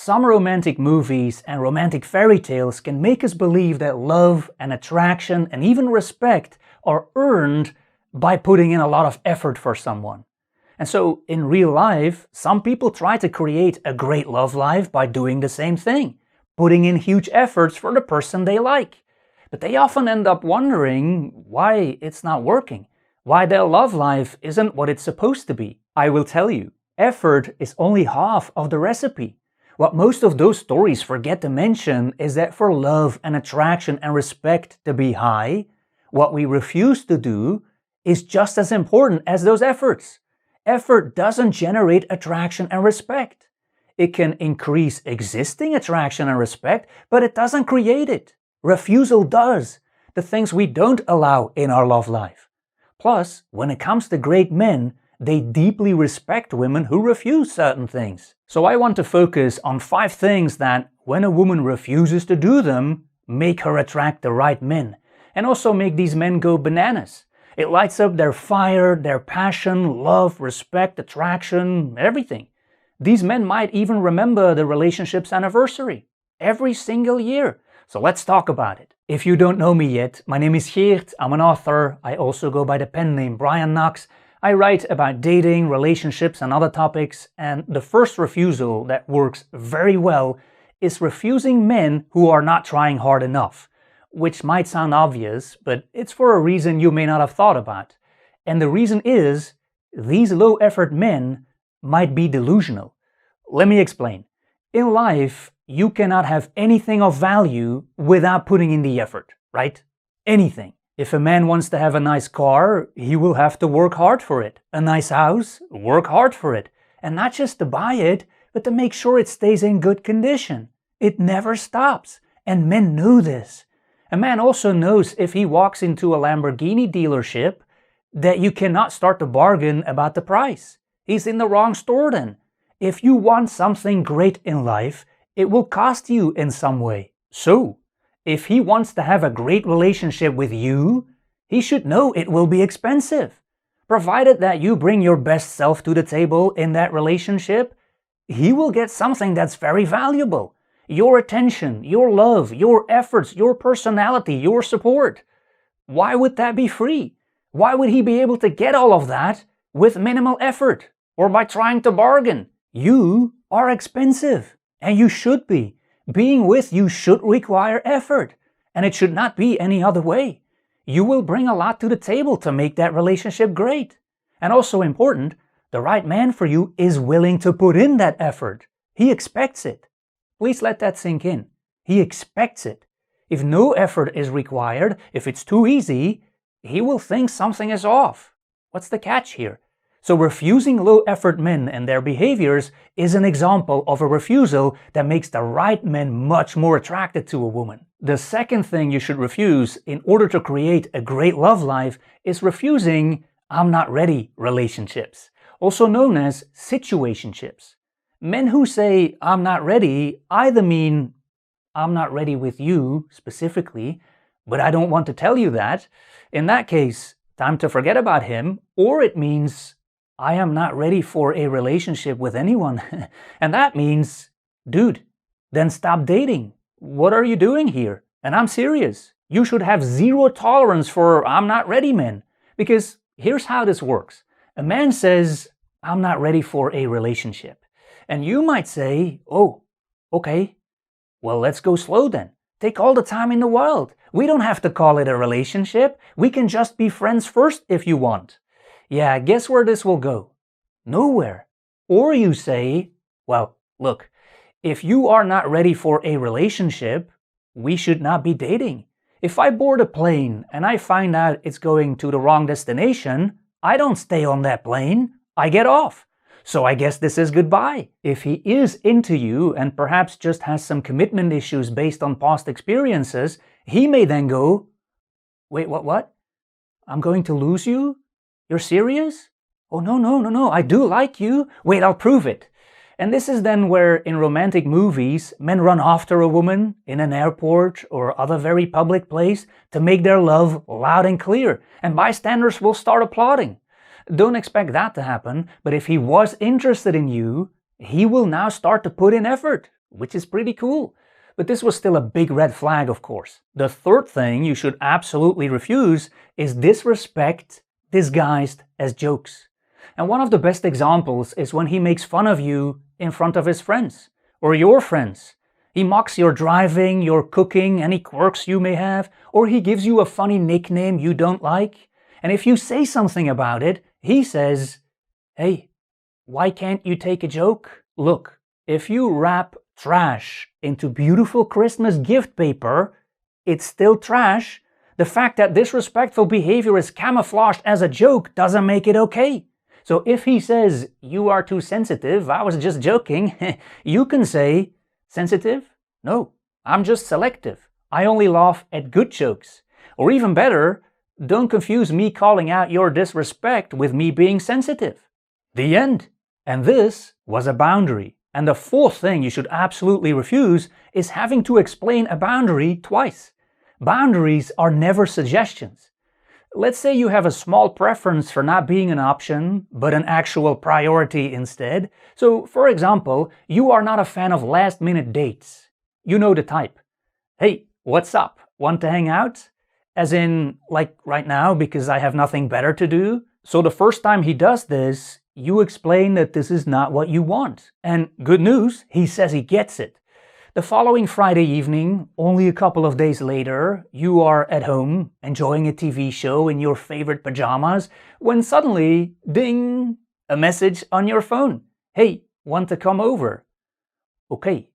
Some romantic movies and romantic fairy tales can make us believe that love and attraction and even respect are earned by putting in a lot of effort for someone. And so in real life, some people try to create a great love life by doing the same thing, putting in huge efforts for the person they like. But they often end up wondering why it's not working, why their love life isn't what it's supposed to be. I will tell you, effort is only half of the recipe. What most of those stories forget to mention is that for love and attraction and respect to be high, what we refuse to do is just as important as those efforts. Effort doesn't generate attraction and respect. It can increase existing attraction and respect, but it doesn't create it. Refusal does, the things we don't allow in our love life. Plus, when it comes to great men, they deeply respect women who refuse certain things. So I want to focus on 5 things that, when a woman refuses to do them, make her attract the right men, and also make these men go bananas. It lights up their fire, their passion, love, respect, attraction, everything. These men might even remember the relationship's anniversary every single year. So let's talk about it. If you don't know me yet, my name is Geert, I'm an author. I also go by the pen name Brian Knox. I write about dating, relationships and other topics, and the first refusal that works very well is refusing men who are not trying hard enough, which might sound obvious, but it's for a reason you may not have thought about. And the reason is, these low-effort men might be delusional. Let me explain. In life, you cannot have anything of value without putting in the effort, right? Anything. If a man wants to have a nice car, he will have to work hard for it. A nice house, work hard for it. And not just to buy it, but to make sure it stays in good condition. It never stops, and men know this. A man also knows if he walks into a Lamborghini dealership that you cannot start to bargain about the price. He's in the wrong store then. If you want something great in life, it will cost you in some way. So, if he wants to have a great relationship with you, he should know it will be expensive. Provided that you bring your best self to the table in that relationship, he will get something that's very valuable. Your attention, your love, your efforts, your personality, your support. Why would that be free? Why would he be able to get all of that with minimal effort or by trying to bargain? You are expensive, and you should be. Being with you should require effort, and it should not be any other way. You will bring a lot to the table to make that relationship great. And also important, the right man for you is willing to put in that effort. He expects it. Please let that sink in. He expects it. If no effort is required, if it's too easy, he will think something is off. What's the catch here? So refusing low-effort men and their behaviors is an example of a refusal that makes the right men much more attracted to a woman. The second thing you should refuse in order to create a great love life is refusing "I'm not ready" relationships, also known as situationships. Men who say "I'm not ready" either mean "I'm not ready with you specifically, but I don't want to tell you that. In that case, time to forget about him," or it means "I am not ready for a relationship with anyone." And that means, dude, then stop dating. What are you doing here? And I'm serious. You should have zero tolerance for "I'm not ready" men. Because here's how this works. A man says, "I'm not ready for a relationship." And you might say, "Oh, okay. Well, let's go slow then. Take all the time in the world. We don't have to call it a relationship. We can just be friends first if you want." Yeah, guess where this will go? Nowhere. Or you say, "Well, look, if you are not ready for a relationship, we should not be dating. If I board a plane and I find out it's going to the wrong destination, I don't stay on that plane, I get off. So I guess this is goodbye." If he is into you and perhaps just has some commitment issues based on past experiences, he may then go, "Wait, what? I'm going to lose you? You're serious? Oh, no, I do like you. Wait, I'll prove it." And this is then where, in romantic movies, men run after a woman in an airport or other very public place to make their love loud and clear, and bystanders will start applauding. Don't expect that to happen, but if he was interested in you, he will now start to put in effort, which is pretty cool. But this was still a big red flag, of course. The third thing you should absolutely refuse is disrespect disguised as jokes. And one of the best examples is when he makes fun of you in front of his friends, or your friends. He mocks your driving, your cooking, any quirks you may have, or he gives you a funny nickname you don't like. And if you say something about it, he says, "Hey, why can't you take a joke? Look, if you wrap trash into beautiful Christmas gift paper, it's still trash. The fact that disrespectful behavior is camouflaged as a joke doesn't make it okay." So if he says, "You are too sensitive, I was just joking," you can say, "Sensitive? No, I'm just selective. I only laugh at good jokes." Or even better, don't confuse me calling out your disrespect with me being sensitive. The end. And this was a boundary. And the fourth thing you should absolutely refuse is having to explain a boundary twice. Boundaries are never suggestions. Let's say you have a small preference for not being an option, but an actual priority instead. So, for example, you are not a fan of last-minute dates. You know the type. "Hey, what's up? Want to hang out?" As in, like right now, because I have nothing better to do. So the first time he does this, you explain that this is not what you want. And good news, he says he gets it. The following Friday evening, only a couple of days later, you are at home enjoying a TV show in your favorite pajamas when suddenly, ding, a message on your phone. "Hey, want to come over?" Okay,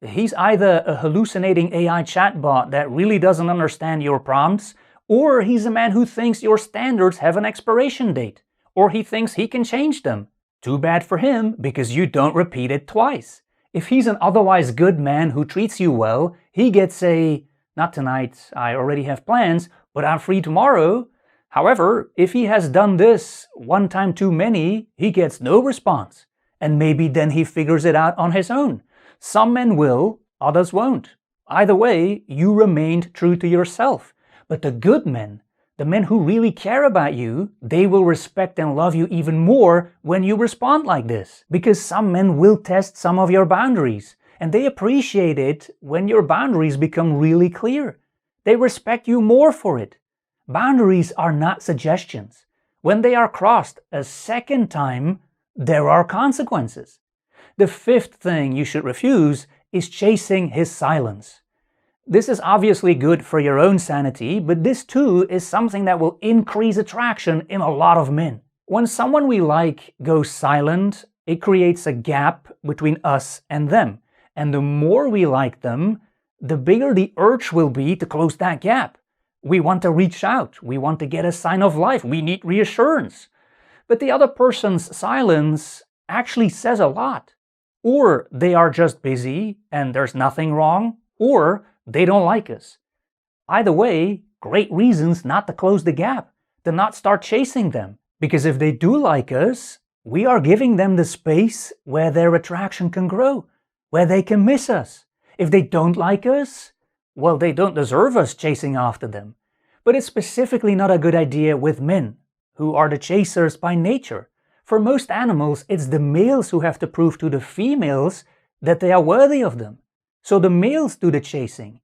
he's either a hallucinating AI chatbot that really doesn't understand your prompts, or he's a man who thinks your standards have an expiration date, or he thinks he can change them. Too bad for him, because you don't repeat it twice. If he's an otherwise good man who treats you well, he gets a, "Not tonight, I already have plans, but I'm free tomorrow." However, if he has done this one time too many, he gets no response. And maybe then he figures it out on his own. Some men will, others won't. Either way, you remained true to yourself. But the good men, the men who really care about you, they will respect and love you even more when you respond like this. Because some men will test some of your boundaries, and they appreciate it when your boundaries become really clear. They respect you more for it. Boundaries are not suggestions. When they are crossed a second time, there are consequences. The fifth thing you should refuse is chasing his silence. This is obviously good for your own sanity, but this too is something that will increase attraction in a lot of men. When someone we like goes silent, it creates a gap between us and them. And the more we like them, the bigger the urge will be to close that gap. We want to reach out, we want to get a sign of life, we need reassurance. But the other person's silence actually says a lot. Or they are just busy and there's nothing wrong, or they don't like us. Either way, great reasons not to close the gap, to not start chasing them. Because if they do like us, we are giving them the space where their attraction can grow, where they can miss us. If they don't like us, well, they don't deserve us chasing after them. But it's specifically not a good idea with men, who are the chasers by nature. For most animals, it's the males who have to prove to the females that they are worthy of them. So the males do the chasing.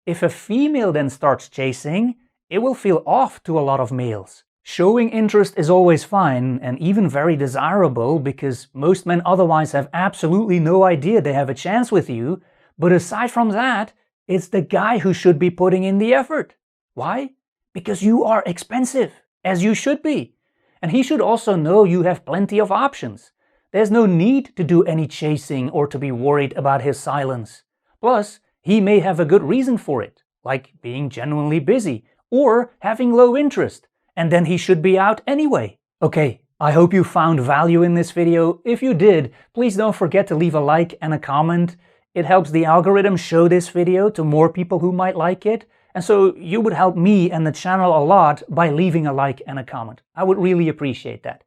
If a female then starts chasing, it will feel off to a lot of males. Showing interest is always fine and even very desirable because most men otherwise have absolutely no idea they have a chance with you. But aside from that, it's the guy who should be putting in the effort. Why? Because you are expensive, as you should be. And he should also know you have plenty of options. There's no need to do any chasing or to be worried about his silence. Plus, he may have a good reason for it, like being genuinely busy or having low interest, and then he should be out anyway. Okay, I hope you found value in this video. If you did, please don't forget to leave a like and a comment. It helps the algorithm show this video to more people who might like it. And so you would help me and the channel a lot by leaving a like and a comment. I would really appreciate that.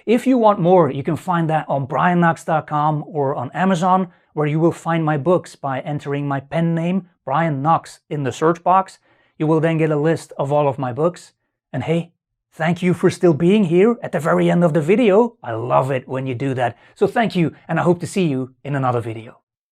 If you want more, you can find that on brianknox.com or on Amazon, where you will find my books by entering my pen name, Brian Knox, in the search box. You will then get a list of all of my books. And hey, Thank you for still being here at the very end of the video. I love it when you do that. So thank you, and I hope to see you in another video.